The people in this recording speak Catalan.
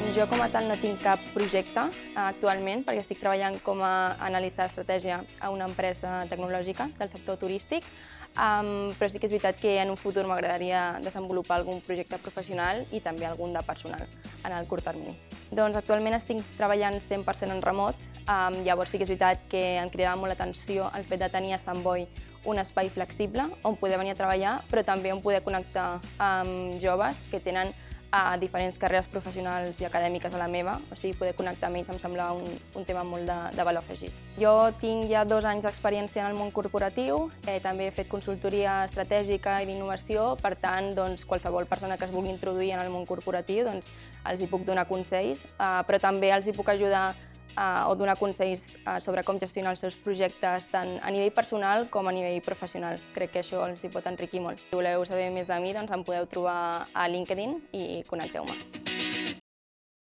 Jo com a tal no tinc cap projecte actualment perquè estic treballant com a analista d'estratègia a una empresa tecnològica del sector turístic, però sí que és veritat que en un futur m'agradaria desenvolupar algun projecte professional i també algun de personal en el curt termini. Doncs actualment estic treballant 100% en remot, llavors sí que és veritat que em cridava molt l'atenció el fet de tenir a Sant Boi un espai flexible on poder venir a treballar, però també on poder connectar amb joves que tenen diferents carreres professionals i acadèmiques a la meva, o sigui, poder connectar amb ells em sembla un tema molt de valor afegit. Jo tinc ja 2 anys d'experiència en el món corporatiu, també he fet consultoria estratègica i d'innovació, per tant, qualsevol persona que es vulgui introduir en el món corporatiu els hi puc donar consells, però també els hi puc ajudar o donar consells sobre com gestionar els seus projectes tant a nivell personal com a nivell professional. Crec que això els hi pot enriquir molt. Si voleu saber més de mi, em podeu trobar a LinkedIn i connecteu-me.